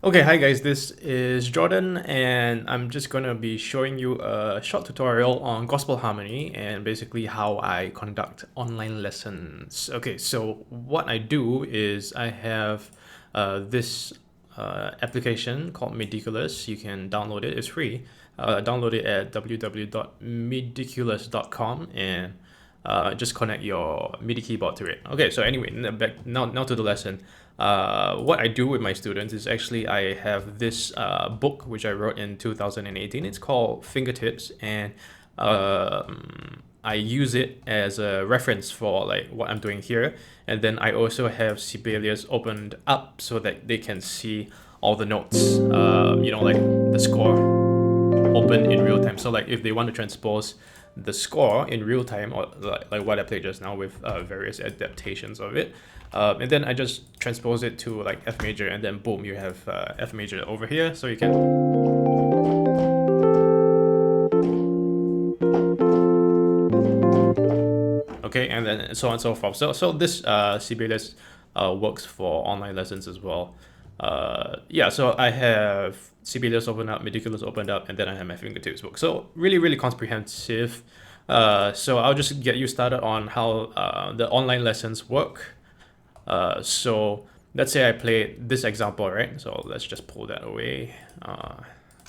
Okay, hi guys, this is Jordan and I'm just gonna be showing you a short tutorial on Gospelharmony and basically how I conduct online lessons. Okay, so what I do is I have this application called Midiculous. You can download it, it's free. Download it at www.midiculous.com and just connect your MIDI keyboard to it. Okay, so anyway, back now to the lesson. What I do with my students is actually I have this book which I wrote in 2018. It's called Fingertips, and I use it as a reference for like what I'm doing here. And then I also have Sibelius opened up so that they can see all the notes, like the score open in real time. So like if they want to transpose the score in real time, or like what I played just now with various adaptations of it, and then I just transpose it to like F major, and then boom, you have F major over here, so you can okay, and then so on and so forth. So this Sibelius works for online lessons as well. Yeah, so I have Sibelius opened up, Meticulous opened up, and then I have my Fingertips book. So really comprehensive. So I'll just get you started on how the online lessons work. So let's say I play this example, right? So let's just pull that away.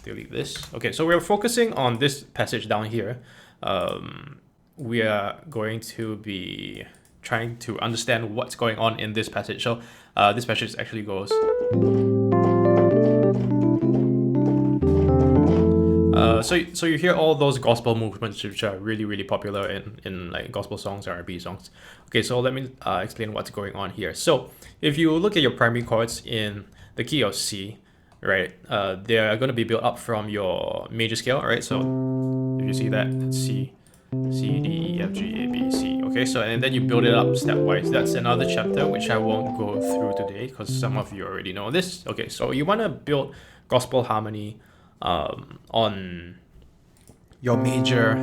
Delete this. Okay, so we're focusing on this passage down here. We are going to be trying to understand what's going on in this passage. So this passage actually goes. So you hear all those gospel movements which are really popular in like gospel songs, R&B songs. Okay, so let me explain what's going on here. So if you look at your primary chords in the key of C, right, they are going to be built up from your major scale, right? So if you see that, it's C, D, E, F, G, A, B, C. Okay, so and then you build it up stepwise. That's another chapter which I won't go through today because some of you already know this. Okay, so you want to build gospel harmony on your major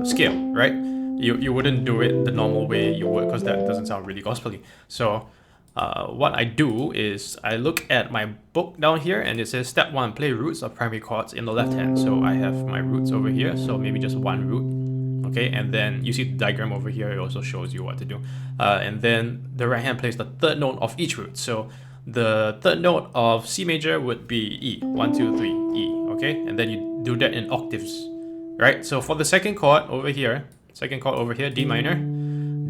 scale, right? You wouldn't do it the normal way you would, because that doesn't sound really gospelly. So what I do is I look at my book down here and it says step 1, play roots of primary chords in the left hand. So I have my roots over here, so maybe just one root. Okay, and then you see the diagram over here, it also shows you what to do. And then the right hand plays the third note of each root. So the third note of C major would be E, 1, 2, 3, E, okay? And then you do that in octaves, right? So for the second chord over here, D minor,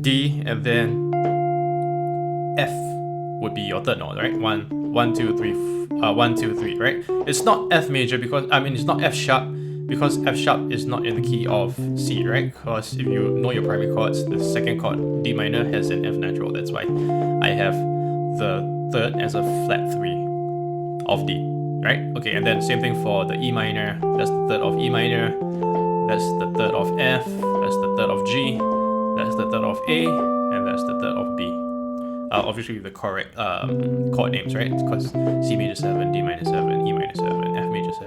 D, and then F would be your third note, right? 1, 2, 3, 1, 2, 3, right? It's not F major because, it's not F sharp, because F sharp is not in the key of C, right? Because if you know your primary chords, the second chord, D minor, has an F natural. That's why I have the third as a flat 3 of D, right? Okay, and then same thing for the E minor. That's the third of E minor. That's the third of F. That's the third of G. That's the third of A. And that's the third of B. Obviously the correct chord names, right? Because C major 7, D minor 7, E minor 7, F major 7,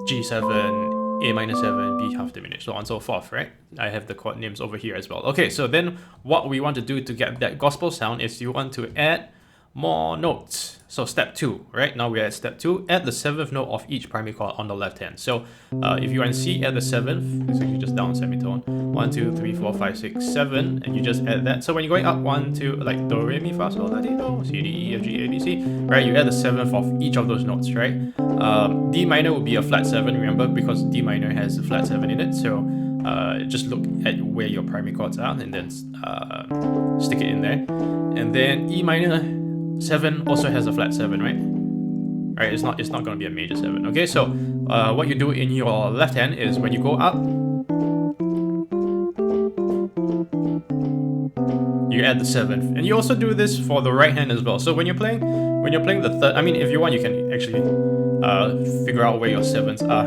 G7, A minor 7, B half diminished, so on and so forth, right? I have the chord names over here as well. Okay, so then what we want to do to get that gospel sound is you want to add more notes. So step 2, right? Now we're at step 2, add the 7th note of each primary chord on the left hand. So if you are in C, add the 7th, it's actually just down semitone. 1, 2, 3, 4, 5, 6, 7, and you just add that. So when you're going up 1, 2, like do, re, mi, fa, sol, la, ti, do, C, D, E, F, G, A, B, C, right? You add the 7th of each of those notes, right? D minor would be a flat 7, remember, because D minor has a flat 7 in it. So just look at where your primary chords are and then stick it in there. And then E minor 7 also has a flat 7, right? Right, it's not going to be a major 7. Okay, so what you do in your left hand is when you go up, you add the 7th, and you also do this for the right hand as well. So when you're playing the third, if you want, you can actually figure out where your 7s are.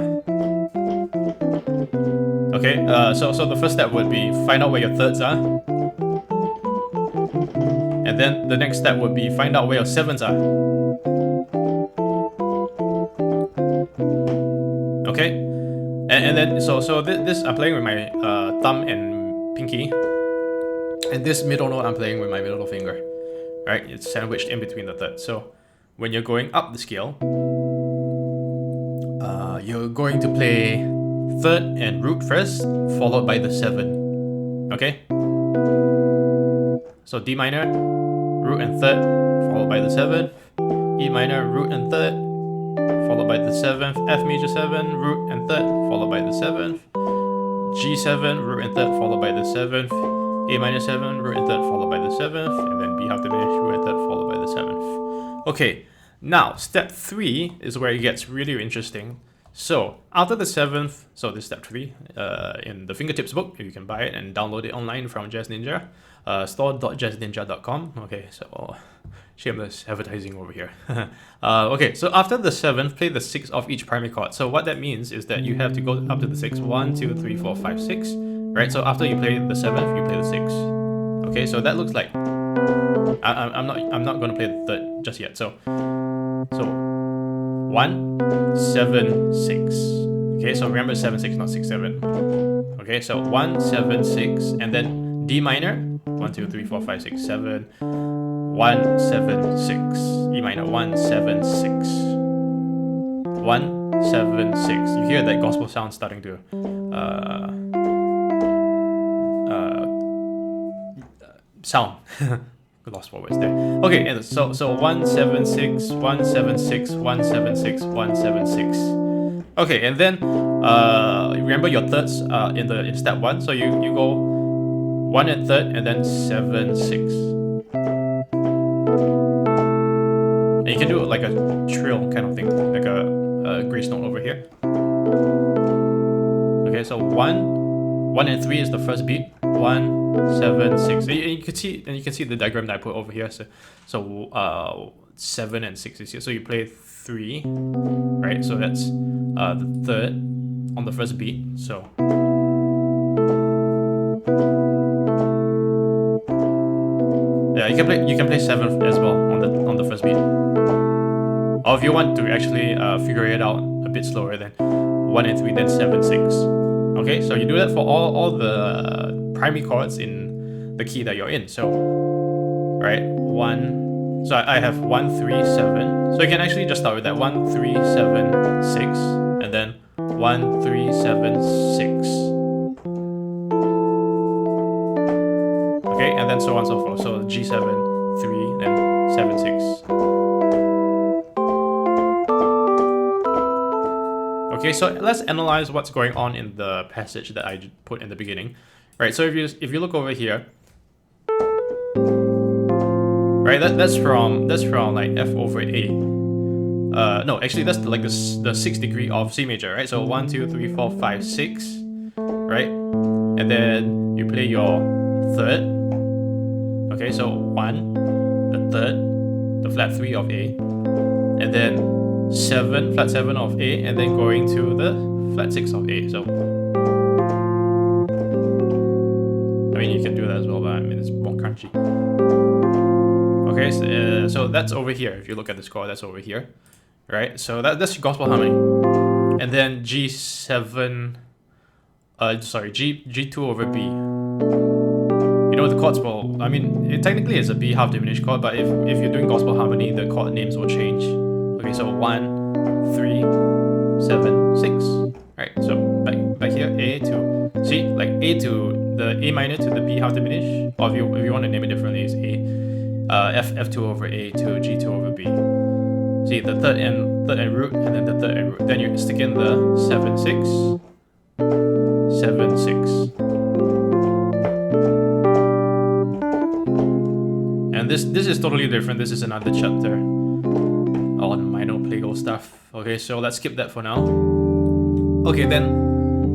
Okay, so the first step would be find out where your thirds are. And then the next step would be find out where your 7s are. Okay? And then, so this I'm playing with my thumb and pinky. And this middle note I'm playing with my middle finger. right? It's sandwiched in between the third. So when you're going up the scale, you're going to play third and root first, followed by the 7. Okay? So D minor, root and third, followed by the 7th. E minor, root and third, followed by the 7th. F major 7, root and third, followed by the 7th. G7, root and third, followed by the 7th. A minor 7, root and third, followed by the 7th. And then B half diminished, root and third, followed by the 7th. Okay, now step 3 is where it gets really interesting. So after the 7th, so this is step 3 in the fingertips book. You can buy it and download it online from Jazzninja, store.jazzninja.com. Okay, so shameless advertising over here. Okay, so after the 7th, play the 6 of each primary chord. So what that means is that you have to go up to the 6. 1, 2, 3, 4, 5, 6. Right, so after you play the 7th, you play the 6. Okay, so that looks like I'm not going to play the 3rd just yet. So 1, 7, 6. Okay, so remember 7, 6, not 6, 7. Okay, so 1, 7, 6, and then D minor, 1, 2, 3, 4, 5, 6, 7, 1, 7, 6, E minor, 1, 7, 6, 1, 7, 6. You hear that gospel sound starting to sound. Lost for words there. Okay, and so 1, 7, 6, 1, 7, 6, 1, 7, 6, 1, 7, 6. Okay, and then remember your thirds in step 1. So you go 1 and third, and then 7, 6. And you can do it like a trill kind of thing, like a grace note over here. Okay, so 1 and 3 is the first beat. 1, 7, 6. And you can see the diagram that I put over here. So 7 and 6 is here. So you play 3, right? So that's the third on the first beat. So yeah, you can play 7th as well on the first beat. Or if you want to actually figure it out a bit slower, then 1 and 3, then 7, 6. Okay, so you do that for all the primary chords in the key that you're in. So, right, 1. So I have 1, 3, 7. So you can actually just start with that 1, 3, 7, 6, and then 1, 3, 7, 6. Okay, and then so on and so forth. So G7, 3, then 7, 6. Okay, so let's analyze what's going on in the passage that I put in the beginning. Right, so if you look over here, right, that's from like F over A. No, actually that's like the 6th degree of C major, right? So 1, 2, 3, 4, 5, 6, right? And then you play your third. Okay, so 1, the third, the flat 3 of A, and then 7, flat 7 of A, and then going to the flat 6 of A. So I mean, you can do that as well, but I mean, it's more crunchy. Okay, so that's over here. If you look at the score, that's over here, right? So that's gospel harmony. And then G7, G2 over B. You know the chords will, I mean, technically it's a B half diminished chord, but if you're doing gospel harmony, the chord names will change. Okay, so 1, 3, 7, 6. Right, so back here, A to, see, like A to the A minor to the B half diminished, or if you want to name it differently, is A, F2 over A to G2 over B. See, the third and root, and then the third and root. Then you stick in the 7, 6, 7, 6. And this is totally different. This is another chapter on minor plagal stuff. Okay, so let's skip that for now. Okay, then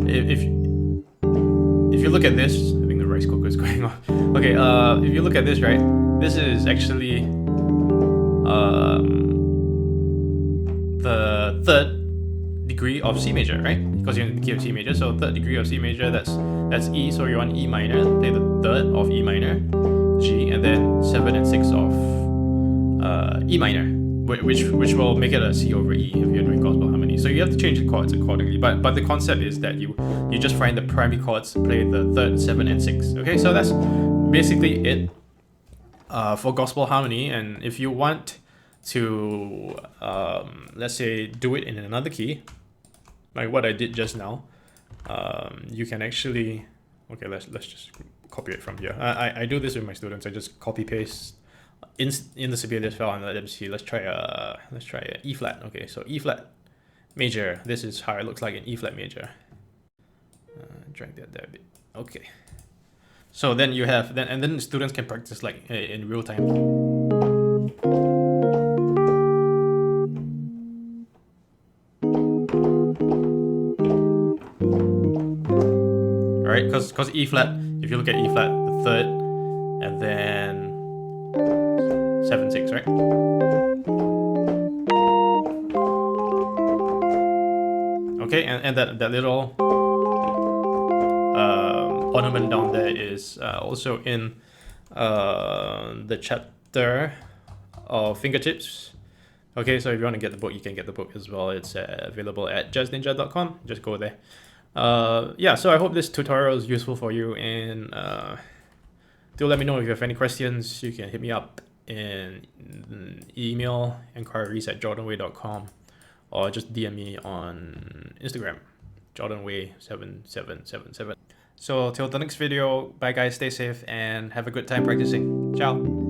if you look at this, I think the rice cooker is going on. Okay, if you look at this, right, this is actually the 3rd degree of C major, right? Because you're in the key of C major, so 3rd degree of C major, that's E, so you're on E minor, play the 3rd of E minor, G, and then 7 and 6 of E minor, which will make it a C over E if you're doing gospel harmony. So you have to change the chords accordingly. But the concept is that you just find the primary chords, play the 3rd, 7, and 6. Okay, so that's basically it. for Gospelharmony, and if you want to, let's say, do it in another key, like what I did just now, you can actually, okay, let's just copy it from here. I do this with my students. I just copy paste in the Sibelius file and let them see. Let's try a E flat. Okay, so E flat major. This is how it looks like in E flat major. Drag that there a bit. Okay. So then you have and then students can practice like in real time. Alright, because E flat, if you look at E flat, the third, and then 7/6, right? Okay, and that little ornament down there is also in the chapter of fingertips. Okay, so if you want to get the book, you can get the book as well. It's available at jazzninja.com. Just go there. Yeah, so I hope this tutorial is useful for you, and do let me know if you have any questions. You can hit me up in email enquiries@jordanway.com, or just DM me on Instagram, jordanway7777. So till the next video, bye guys, stay safe and have a good time practicing. Ciao.